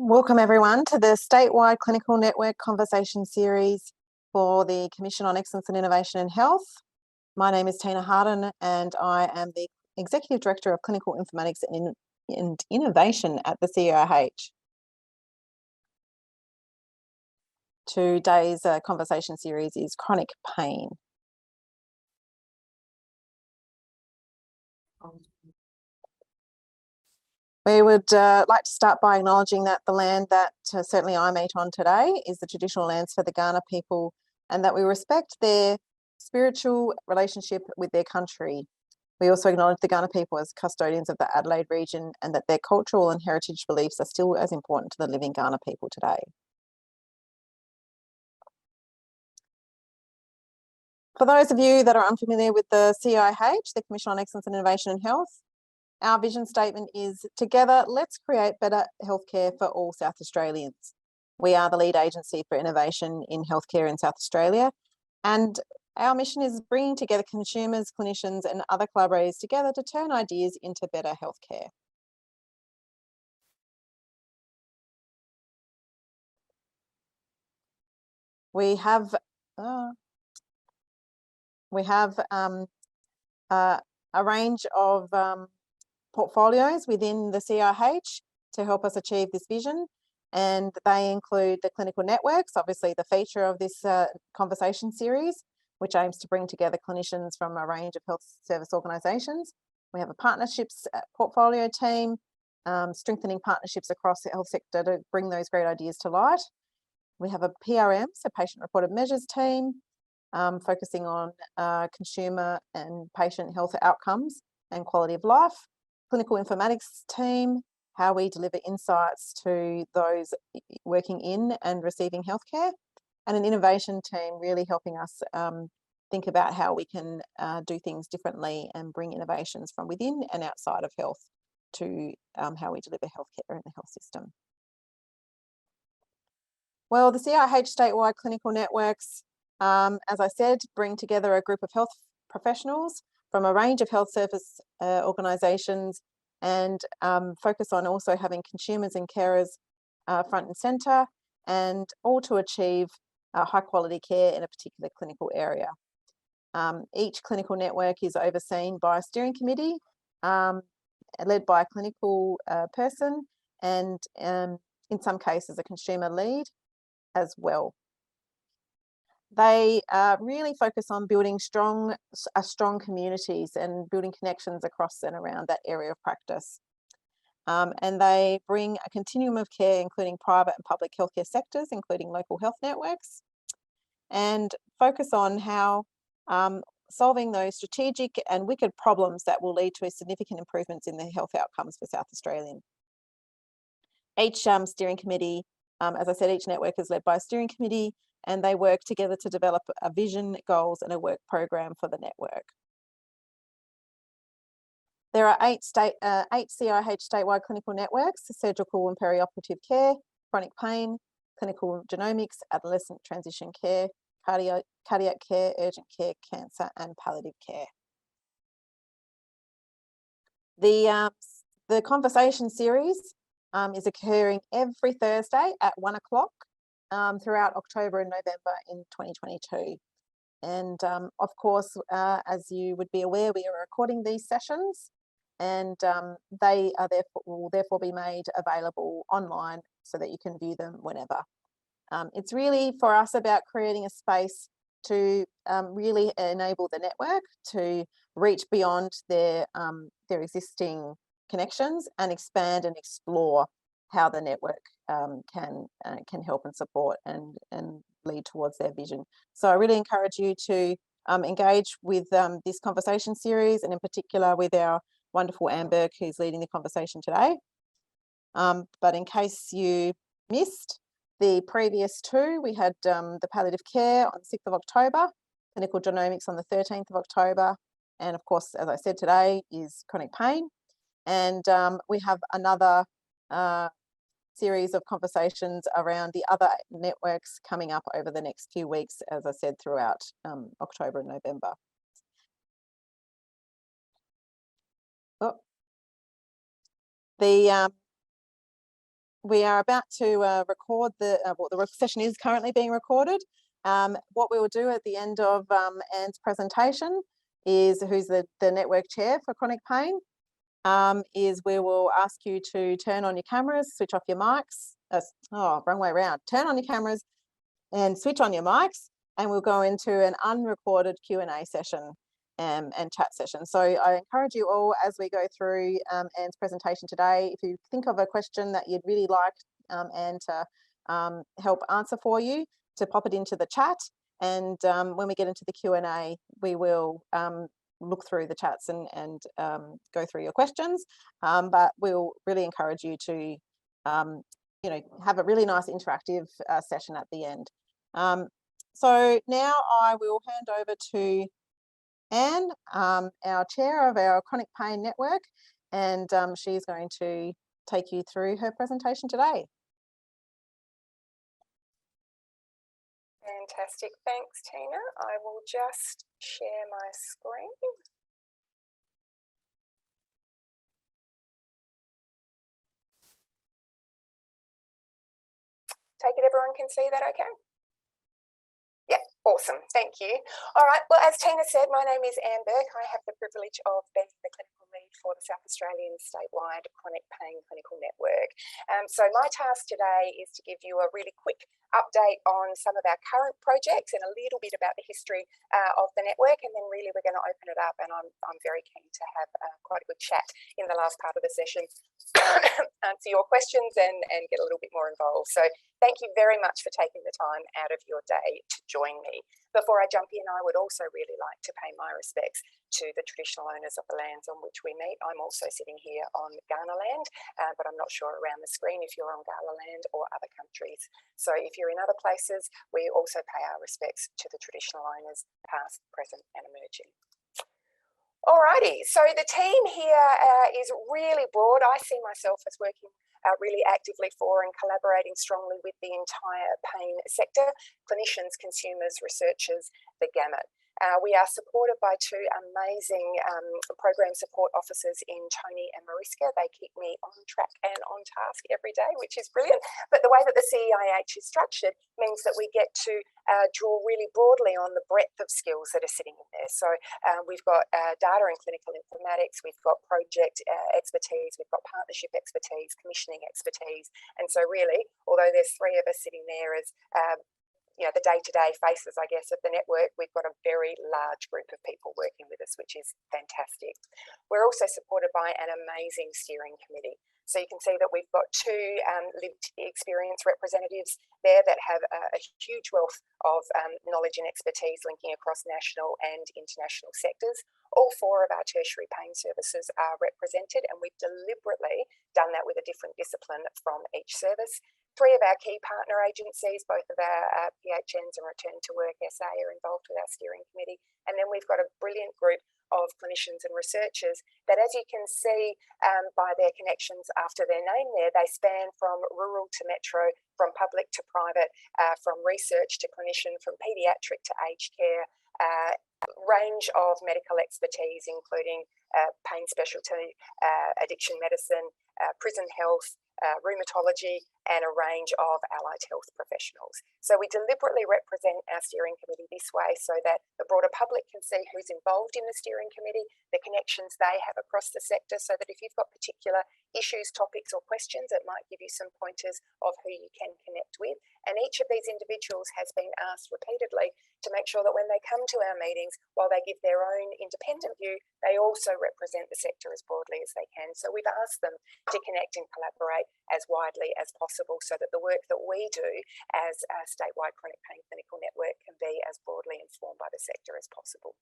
Welcome everyone to the statewide clinical network conversation series for the Commission on Excellence and Innovation in Health. My name is Tina Harden and I am the Executive Director of Clinical Informatics and Innovation at the CEIH. Today's conversation series is chronic pain. We would like to start by acknowledging that the land that certainly I meet on today is the traditional lands for the Kaurna people, and that we respect their spiritual relationship with their country. We also acknowledge the Kaurna people as custodians of the Adelaide region, and that their cultural and heritage beliefs are still as important to the living Kaurna people today. For those of you that are unfamiliar with the CEIH, the Commission on Excellence and Innovation in Health, our vision statement is, together, let's create better healthcare for all South Australians. We are the lead agency for innovation in healthcare in South Australia, and our mission is bringing together consumers, clinicians and other collaborators together to turn ideas into better healthcare. We have a range of portfolios within the CEIH to help us achieve this vision, and they include the clinical networks, obviously the feature of this conversation series, which aims to bring together clinicians from a range of health service organisations. We have a partnerships portfolio team, strengthening partnerships across the health sector to bring those great ideas to light. We have a PRM, so patient reported measures team, focusing on consumer and patient health outcomes and quality of life. Clinical informatics team, how we deliver insights to those working in and receiving healthcare, and an innovation team really helping us think about how we can do things differently and bring innovations from within and outside of health to how we deliver healthcare in the health system. Well, the CEIH statewide clinical networks, as I said, bring together a group of health professionals from a range of health service organisations, and focus on also having consumers and carers front and centre, and all to achieve high quality care in a particular clinical area. Each clinical network is overseen by a steering committee led by a clinical person, and in some cases a consumer lead as well. They really focus on building strong communities and building connections across and around that area of practice. And they bring a continuum of care, including private and public healthcare sectors, including local health networks, and focus on how solving those strategic and wicked problems that will lead to significant improvements in the health outcomes for South Australians. Each steering committee, as I said, each network is led by a steering committee, and they work together to develop a vision, goals and a work program for the network. There are eight CEIH statewide clinical networks: surgical and perioperative care, chronic pain, clinical genomics, adolescent transition care, cardiac care, urgent care, cancer and palliative care. The conversation series is occurring every Thursday at 1 o'clock throughout October and November in 2022. And of course, as you would be aware, we are recording these sessions, and they are will therefore be made available online so that you can view them whenever. It's really for us about creating a space to really enable the network to reach beyond their existing connections and expand and explore how the network can help and support and lead towards their vision. So I really encourage you to engage with this conversation series, and in particular with our wonderful Anne Burke, who's leading the conversation today. But in case you missed the previous two, we had the palliative care on the 6th of October, clinical genomics on the 13th of October, and of course, as I said, today is chronic pain. And we have another series of conversations around the other networks coming up over the next few weeks, as I said, throughout October and November. we are about to record the session is currently being recorded. What we will do at the end of Anne's presentation is, who's the network chair for chronic pain, is we will ask you to turn on your cameras, switch off your mics. Wrong way around. Turn on your cameras and switch on your mics, and we'll go into an unrecorded Q&A session and chat session. So I encourage you all, as we go through Anne's presentation today, if you think of a question that you'd really like Anne to help answer for you, to pop it into the chat. And when we get into the Q&A, we will look through the chats and go through your questions. But we'll really encourage you to have a really nice interactive session at the end. So now I will hand over to Anne, our chair of our Chronic Pain Network, and she's going to take you through her presentation today. Fantastic, thanks Tina. I will just share my screen. Take it, everyone can see that okay? Yeah, awesome, thank you. All right, well, as Tina said, my name is Anne Burke. I have the privilege of being the clinical lead for the South Australian Statewide Chronic Pain Clinical Network. So my task today is to give you a really quick update on some of our current projects and a little bit about the history of the network, and then really we're going to open it up, and I'm very keen to have quite a good chat in the last part of the session, answer your questions and get a little bit more involved. So thank you very much for taking the time out of your day to join me. Before I jump in, I would also really like to pay my respects to the traditional owners of the lands on which we meet. I'm also sitting here on Kaurna land, but I'm not sure around the screen if you're on Kaurna land or other countries. So if you're in other places, we also pay our respects to the traditional owners, past, present and emerging. Alrighty, so the team here is really broad. I see myself as working really actively for and collaborating strongly with the entire pain sector, clinicians, consumers, researchers, the gamut. We are supported by two amazing program support officers in Tony and Mariska. They keep me on track and on task every day, which is brilliant. But the way that the CEIH is structured means that we get to draw really broadly on the breadth of skills that are sitting in there. So we've got data and clinical informatics, we've got project expertise, we've got partnership expertise, commissioning expertise. And so really, although there's three of us sitting there as the day-to-day faces, I guess, of the network, we've got a very large group of people working with us, which is fantastic. We're also supported by an amazing steering committee. So you can see that we've got two lived experience representatives there that have a huge wealth of knowledge and expertise linking across national and international sectors. All four of our tertiary pain services are represented, and we've deliberately done that with a different discipline from each service. Three of our key partner agencies, both of our PHNs and Return to Work SA, are involved with our steering committee. And then we've got a brilliant group of clinicians and researchers that, as you can see by their connections after their name there, they span from rural to metro, from public to private, from research to clinician, from paediatric to aged care, range of medical expertise, including pain specialty, addiction medicine, prison health, rheumatology, and a range of allied health professionals. So we deliberately represent our steering committee this way so that the broader public can see who's involved in the steering committee, the connections they have across the sector, so that if you've got particular issues, topics or questions, it might give you some pointers of who you can connect with. And each of these individuals has been asked repeatedly to make sure that when they come to our meetings, while they give their own independent view, they also represent the sector as broadly as they can. So we've asked them to connect and collaborate as widely as possible so that the work that we do as a statewide chronic pain clinical network can be as broadly informed by the sector as possible.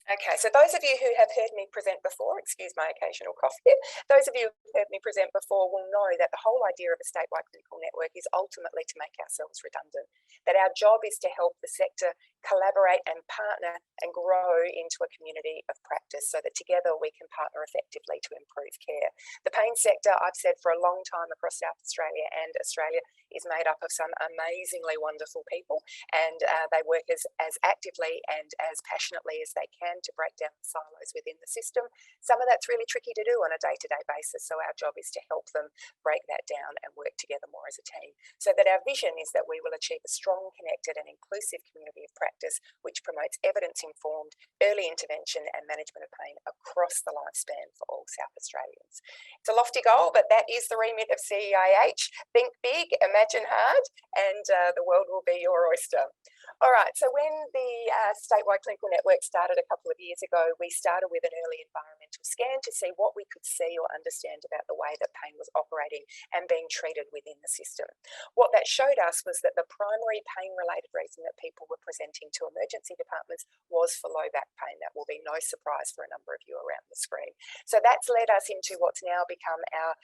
Okay, so those of you who have heard me present before, excuse my occasional cough here, those of you who have heard me present before will know that the whole idea of a statewide clinical network is ultimately to make ourselves redundant, that our job is to help the sector collaborate and partner and grow into a community of practice so that together we can partner effectively to improve care. The pain sector, I've said for a long time across South Australia and Australia, is made up of some amazingly wonderful people, and they work as actively and as passionately as they can can to break down the silos within the system. Some of that's really tricky to do on a day-to-day basis, so our job is to help them break that down and work together more as a team. So that our vision is that we will achieve a strong, connected and inclusive community of practice which promotes evidence-informed early intervention and management of pain across the lifespan for all South Australians. It's a lofty goal, but that is the remit of CEIH. Think big, imagine hard, and the world will be your oyster. All right, so when the statewide clinical network started a couple of years ago, we started with an early environmental scan to see what we could see or understand about the way that pain was operating and being treated within the system. What that showed us was that the primary pain-related reason that people were presenting to emergency departments was for low back pain. That will be no surprise for a number of you around the screen. So that's led us into what's now become our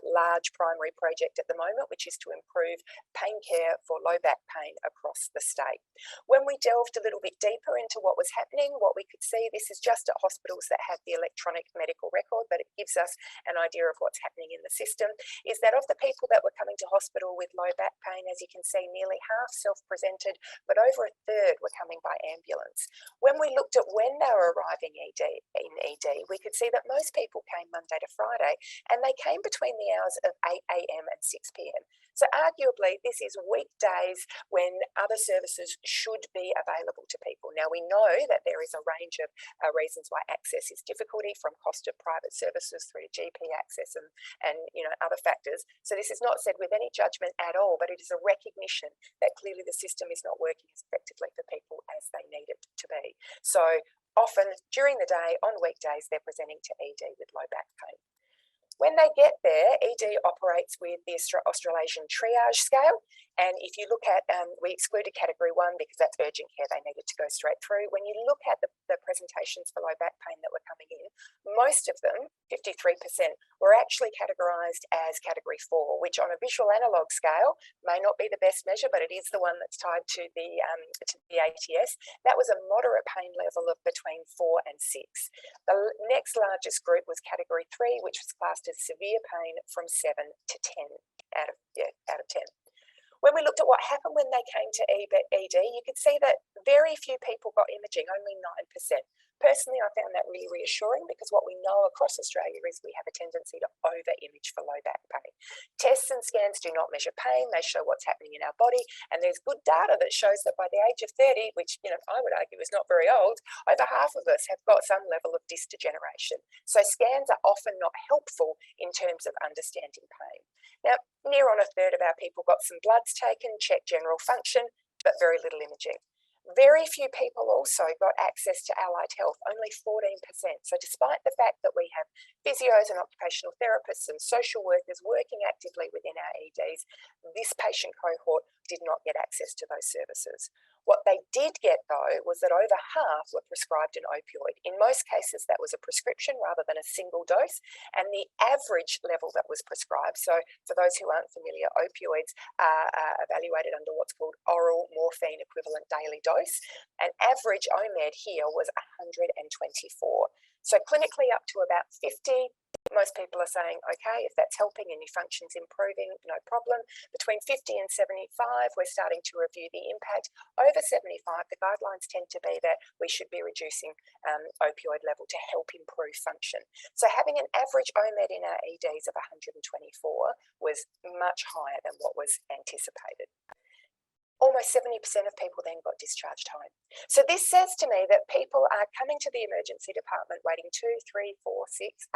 large primary project at the moment, which is to improve pain care for low back pain across the state. When we delved a little bit deeper into what was happening, what we could see, this is just at hospitals that have the electronic medical record, but it gives us an idea of what's happening in the system, is that of the people that were coming to hospital with low back pain, as you can see, nearly half self-presented, but over a third were coming by ambulance. When we looked at when they were arriving in ED, we could see that most people came Monday to Friday, and they came between the hours of 8 a.m. and 6 p.m. So arguably, this is weekdays when other services should be available to people. Now, we know that there is a range of reasons why access is difficulty, from cost of private services through to GP access and other factors. So this is not said with any judgment at all, but it is a recognition that clearly the system is not working as effectively for people as they need it to be. So often during the day, on weekdays, they're presenting to ED with low back pain. When they get there, ED operates with the Australasian triage scale. And if you look at, we excluded category 1 because that's urgent care, they needed to go straight through. When you look at the presentations for low back pain that were coming in, most of them, 53%, were actually categorised as category 4, which on a visual analogue scale may not be the best measure, but it is the one that's tied to the ATS. That was a moderate pain level of between 4 and 6. The next largest group was category 3, which was classed as severe pain from 7 to 10 out of 10. When we looked at what happened when they came to ED, you could see that very few people got imaging, only 9%. Personally, I found that really reassuring because what we know across Australia is we have a tendency to over-image for low back pain. Tests and scans do not measure pain, they show what's happening in our body, and there's good data that shows that by the age of 30, which I would argue is not very old, over half of us have got some level of disc degeneration. So scans are often not helpful in terms of understanding pain. Now, near on a third of our people got some bloods taken, checked general function, but very little imaging. Very few people also got access to allied health, only 14%. So despite the fact that we have physios and occupational therapists and social workers working actively within our EDs, this patient cohort did not get access to those services. What they did get, though, was that over half were prescribed an opioid. In most cases, that was a prescription rather than a single dose, and the average level that was prescribed, so for those who aren't familiar, opioids are evaluated under what's called oral morphine equivalent daily dose. An average OMED here was 124. So clinically up to about 50, most people are saying, okay, if that's helping and your function's improving, no problem. Between 50 and 75, we're starting to review the impact. Over 75, the guidelines tend to be that we should be reducing opioid level to help improve function. So having an average OMED in our EDs of 124 was much higher than what was anticipated. Almost 70% of people then got discharged home. So this says to me that people are coming to the emergency department waiting 2, 3, 4, 6,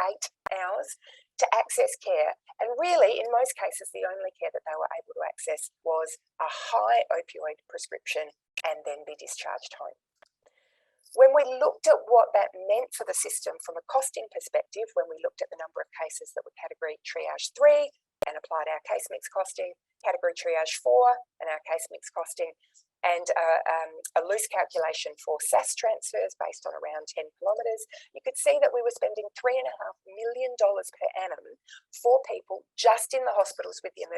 8 hours to access care. And really, in most cases, the only care that they were able to access was a high opioid prescription and then be discharged home. When we looked at what that meant for the system from a costing perspective, when we looked at the number of cases that were category triage 3 and applied our case mix costing, category triage 4 and our case mix costing, and a loose calculation for SAS transfers based on around 10 kilometres, you could see that we were spending $3.5 million per annum for people just in the hospitals with the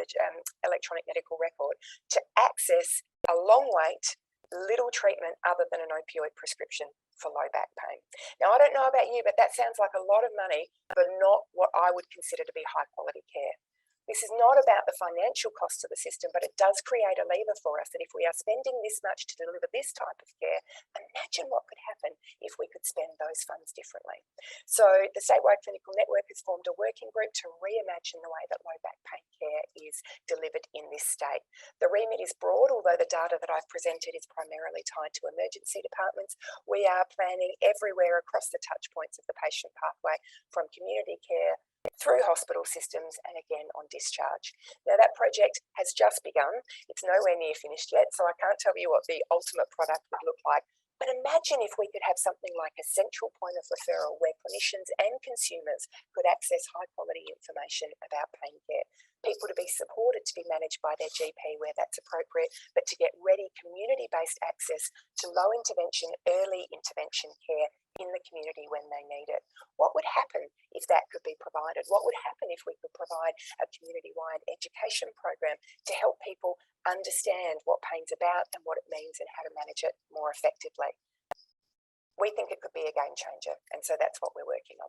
electronic medical record to access a long wait, little treatment other than an opioid prescription for low back pain. Now, I don't know about you, but that sounds like a lot of money for not what I would consider to be high quality care. This is not about the financial cost of the system, but it does create a lever for us that if we are spending this much to deliver this type of care, imagine what could happen if we could spend those funds differently. So the Statewide Clinical Network has formed a working group to reimagine the way that low back pain care is delivered in this state. The remit is broad, although the data that I've presented is primarily tied to emergency departments. We are planning everywhere across the touch points of the patient pathway, from community care through hospital systems and again on discharge. Now that project has just begun. It's nowhere near finished yet, so I can't tell you what the ultimate product would look like. But imagine if we could have something like a central point of referral where clinicians and consumers could access high quality information about pain care. People to be supported to be managed by their GP where that's appropriate, but to get ready community-based access to low intervention, early intervention care in the community when they need it. What would happen if that could be provided? What would happen if we could provide a community-wide education program to help people understand what pain's about and what it means and how to manage it more effectively? We think it could be a game changer, and so that's what we're working on.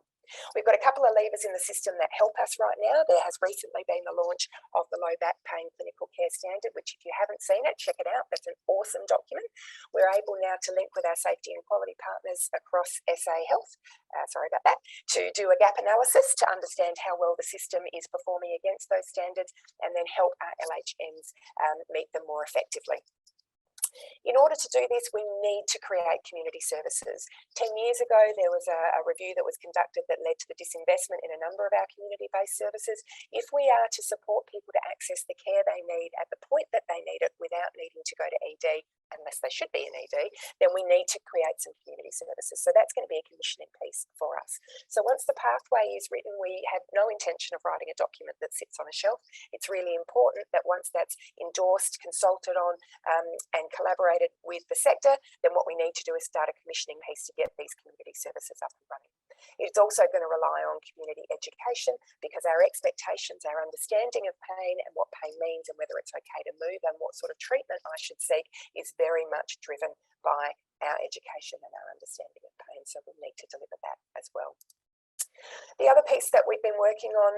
We've got a couple of levers in the system that help us right now. There has recently been the launch of the Low Back Pain Clinical Care Standard, which if you haven't seen it, check it out. That's an awesome document. We're able now to link with our safety and quality partners across SA Health, to do a gap analysis to understand how well the system is performing against those standards and then help our LHMs meet them more effectively. In order to do this, we need to create community services. 10 years ago, there was a review that was conducted that led to the disinvestment in a number of our community-based services. If we are to support people to access the care they need at the point that they need it without needing to go to ED, unless they should be in ED, then we need to create some community services. So that's going to be a commissioning piece for us. So once the pathway is written, we have no intention of writing a document that sits on a shelf. It's really important that once that's endorsed, consulted on, and collaborated with the sector, then what we need to do is start a commissioning piece to get these community services up and running. It's also going to rely on community education because our expectations, our understanding of pain and what pain means and whether it's okay to move and what sort of treatment I should seek is very much driven by our education and our understanding of pain. So we'll need to deliver that as well. The other piece that we've been working on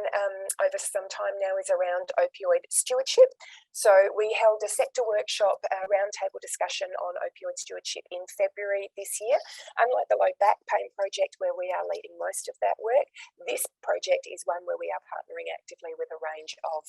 over some time now is around opioid stewardship. So we held a sector workshop, a roundtable discussion on opioid stewardship in February this year. Unlike the low back pain project where we are leading most of that work, this project is one where we are partnering actively with a range of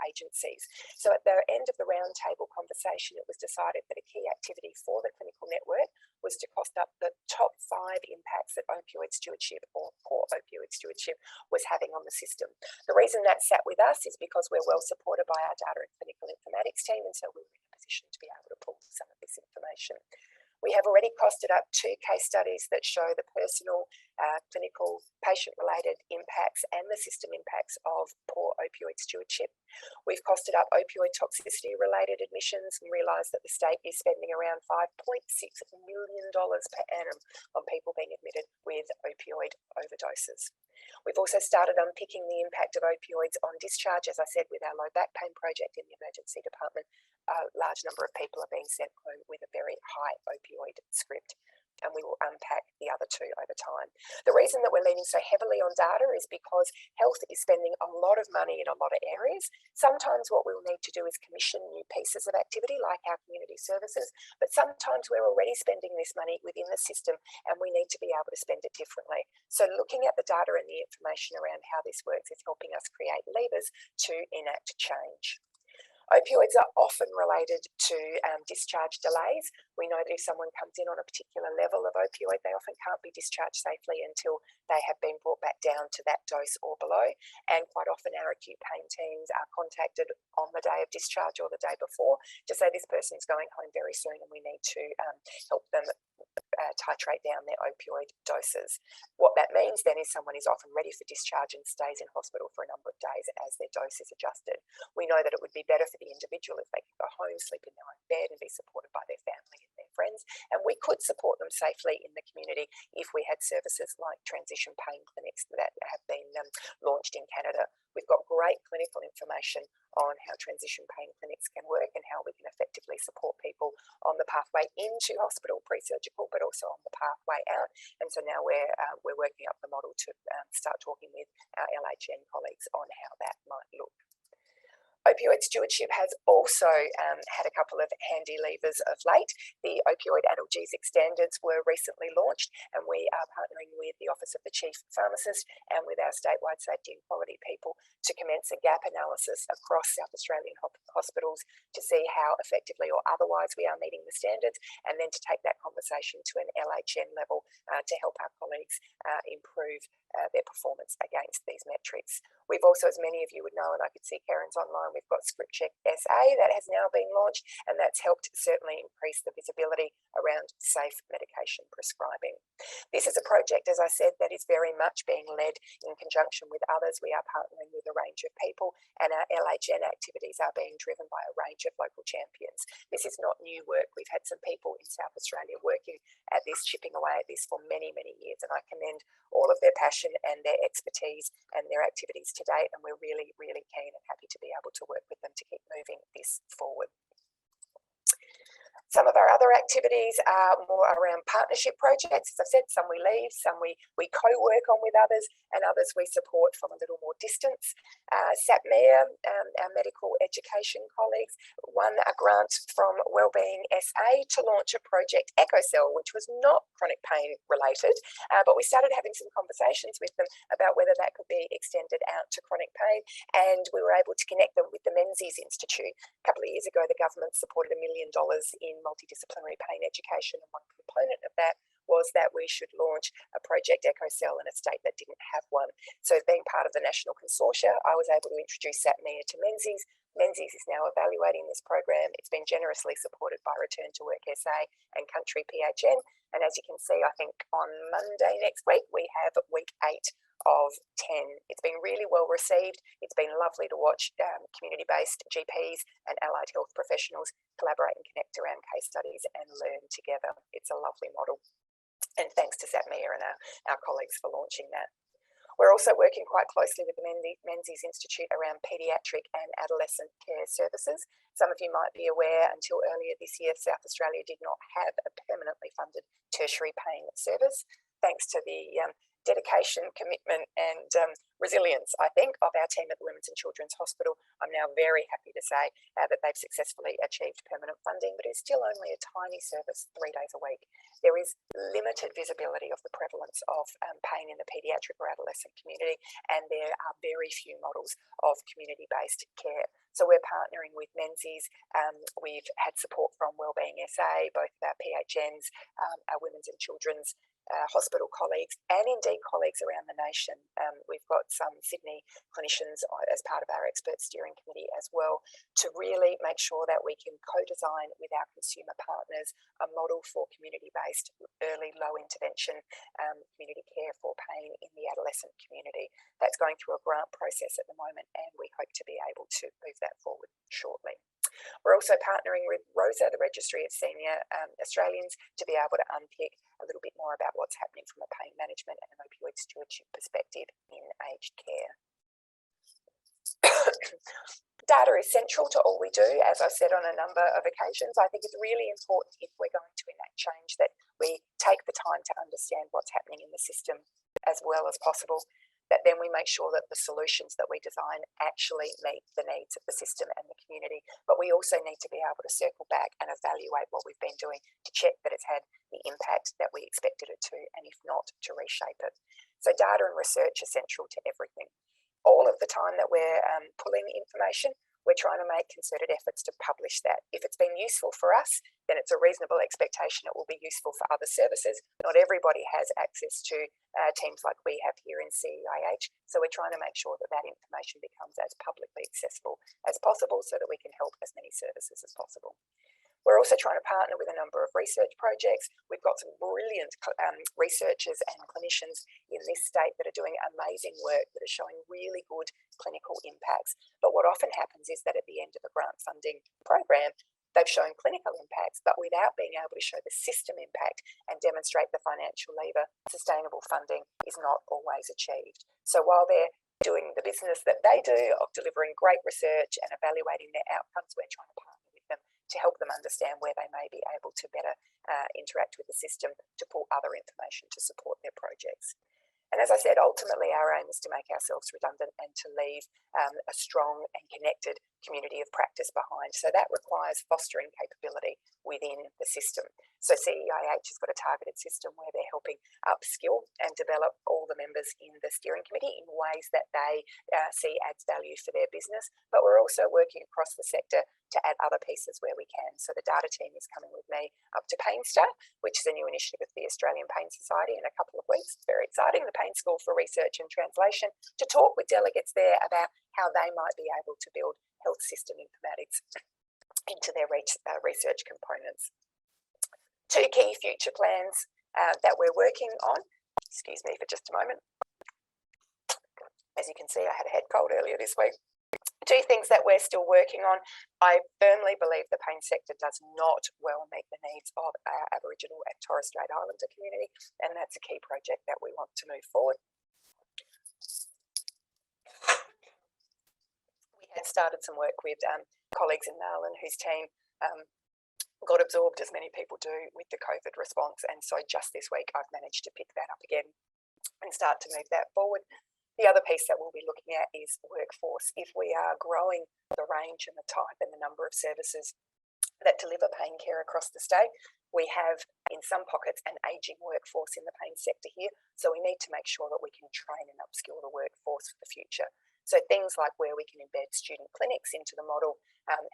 agencies. So at the end of the roundtable conversation, it was decided that a key activity for the clinical network was to cost up the top 5 impacts that opioid stewardship or poor opioid stewardship was having on the system. The reason that sat with us is because we're well supported by our data and clinical informatics team, and so we were in a position to be able to pull some of this information. We have already costed up 2 case studies that show the personal, clinical, patient-related impacts and the system impacts of poor opioid stewardship. We've costed up opioid toxicity-related admissions and realised that the state is spending around $5.6 million per annum on people being admitted with opioid overdoses. We've also started unpicking the impact of opioids on discharge. As I said, with our low back pain project in the emergency department, a large number of people are being sent home with a very high opioid script, and we will unpack the other 2 over time. The reason that we're leaning so heavily on data is because health is spending a lot of money in a lot of areas. Sometimes what we'll need to do is commission new pieces of activity like our community services, but sometimes we're already spending this money within the system and we need to be able to spend it differently. So looking at the data and the information around how this works is helping us create levers to enact change. Opioids are often related to discharge delays. We know that if someone comes in on a particular level of opioid, they often can't be discharged safely until they have been brought back down to that dose or below. And quite often our acute pain teams are contacted on the day of discharge or the day before to say this person's going home very soon and we need to help them titrate down their opioid doses. What that means then is someone is often ready for discharge and stays in hospital for a number of days as their dose is adjusted. We know that it would be better for the individual if they could go home, sleep in their own bed and be supported by their family and their friends. And we could support them safely in the community if we had services like transition pain clinics that have been launched in Canada. We've got great clinical information on how transition pain clinics can work and how we can effectively support people on the pathway into hospital pre-surgical, but also on the pathway out. And so now we're working up the model to start talking with our LHN colleagues on how that might look. Opioid stewardship has also had a couple of handy levers of late. The opioid analgesic standards were recently launched, and we are partnering with the Office of the Chief Pharmacist and with our statewide safety and quality people to commence a gap analysis across South Australian hospitals to see how effectively or otherwise we are meeting the standards, and then to take that conversation to an LHN level to help our colleagues improve their performance against these metrics. We've also, as many of you would know, and I could see Karen's online, we've got Script Check SA that has now been launched, and that's helped certainly increase the visibility around safe medication prescribing. This is a project, as I said, that is very much being led in conjunction with others. We are partnering with a range of people, and our LHN activities are being driven by a range of local champions. This is not new work. We've had some people in South Australia working at this, chipping away at this for many, many years, and I commend all of their passion and their expertise and their activities to date, and we're really, really keen and happy to be able to work with them to keep moving this forward. Some of our other activities are more around partnership projects. As I said, some we leave, some we co-work on with others, and others we support from a little more distance. SAPMEA, our medical education colleagues, won a grant from Wellbeing SA to launch a project, EchoCell, which was not chronic pain related, but we started having some conversations with them about whether that could be extended out to chronic pain, and we were able to connect them with the Menzies Institute. A couple of years ago, the government supported $1 million in multidisciplinary pain education, and one component of that was that we should launch a project EchoCell in a state that didn't have one. So being part of the national consortia, I was able to introduce SAPMEA to Menzies. Menzies is now evaluating this program. It's been generously supported by Return to Work SA and Country PHN. And as you can see, I think on Monday next week, we have week 8 of 10. It's been really well received. It's been lovely to watch community-based GPs and allied health professionals collaborate and connect around case studies and learn together. It's a lovely model. And thanks to SAPMEA and our colleagues for launching that. We're also working quite closely with the Menzies Institute around paediatric and adolescent care services. Some of you might be aware, until earlier this year, South Australia did not have a permanently funded tertiary pain service. Thanks to the dedication, commitment and resilience, I think, of our team at the Women's and Children's Hospital, I'm now very happy to say that they've successfully achieved permanent funding, but it's still only a tiny service 3 days a week. There is limited visibility of the prevalence of pain in the paediatric or adolescent community, and there are very few models of community-based care. So we're partnering with Menzies. We've had support from Wellbeing SA, both of our PHNs, our Women's and Children's hospital colleagues, and indeed colleagues around the nation. We've got some Sydney clinicians as part of our expert steering committee as well, to really make sure that we can co-design with our consumer partners a model for community-based early low intervention community care for pain in the adolescent community. That's going through a grant process at the moment, and we hope to be able to move that forward shortly. We're also partnering with ROSA, the Registry of Senior Australians, to be able to unpick a little bit more about what's happening from a pain management and an opioid stewardship perspective in aged care. Data is central to all we do, as I've said on a number of occasions. I think it's really important, if we're going to enact change, that we take the time to understand what's happening in the system as well as possible, that then we make sure that the solutions that we design actually meet the needs of the system and the community. But we also need to be able to circle back and evaluate what we've been doing to check that it's had the impact that we expected it to, and if not, to reshape it. So data and research are central to everything. All of the time that we're pulling information, we're trying to make concerted efforts to publish that. If it's been useful for us, then it's a reasonable expectation it will be useful for other services. Not everybody has access to teams like we have here in CEIH, so we're trying to make sure that that information becomes as publicly accessible as possible so that we can help as many services as possible. We're also trying to partner with a number of research projects. We've got some brilliant researchers and clinicians in this state that are doing amazing work, that are showing really good clinical impacts. But what often happens is that at the end of a grant funding program, they've shown clinical impacts, but without being able to show the system impact and demonstrate the financial lever, sustainable funding is not always achieved. So while they're doing the business that they do of delivering great research and evaluating their outcomes, we're trying to partner with them to help them understand where they may be able to better interact with the system to pull other information to support their projects. And as I said, ultimately our aim is to make ourselves redundant and to leave a strong and connected community of practice behind. So that requires fostering capability within the system. So CEIH has got a targeted system where they're helping upskill and develop all the members in the steering committee in ways that they see adds value for their business. But we're also working across the sector to add other pieces where we can. So the data team is coming with me up to Pain Star, which is a new initiative of the Australian Pain Society, in a couple of weeks. It's very exciting, the Pain School for Research and Translation, to talk with delegates there about how they might be able to build health system informatics into their research components. Two key future plans that we're working on. Excuse me for just a moment. As you can see, I had a head cold earlier this week. Two things that we're still working on. I firmly believe the pain sector does not well meet the needs of our Aboriginal and Torres Strait Islander community, and that's a key project that we want to move forward. We had started some work with colleagues in Narlan whose team got absorbed, as many people do, with the COVID response, and so just this week I've managed to pick that up again and start to move that forward. The other piece that we'll be looking at is workforce. If we are growing the range and the type and the number of services that deliver pain care across the state, we have in some pockets an ageing workforce in the pain sector here, so we need to make sure that we can train and upskill the workforce for the future. So things like where we can embed student clinics into the model,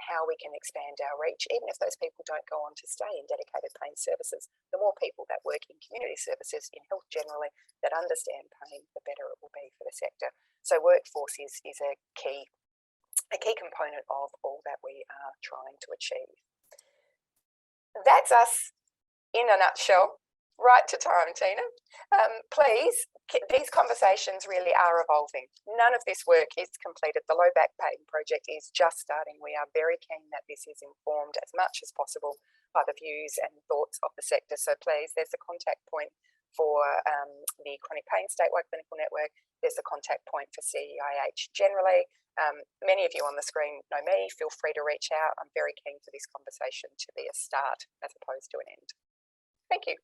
how we can expand our reach, even if those people don't go on to stay in dedicated pain services. The more people that work in community services, in health generally, that understand pain, the better it will be for the sector. So workforce is a key component of all that we are trying to achieve. That's us in a nutshell. Right to time, Tina. Please, these conversations really are evolving. None of this work is completed. The low back pain project is just starting. We are very keen that this is informed as much as possible by the views and thoughts of the sector. So please, there's a contact point for the Chronic Pain Statewide Clinical Network. There's a contact point for CEIH generally. Many of you on the screen know me. Feel free to reach out. I'm very keen for this conversation to be a start as opposed to an end. Thank you.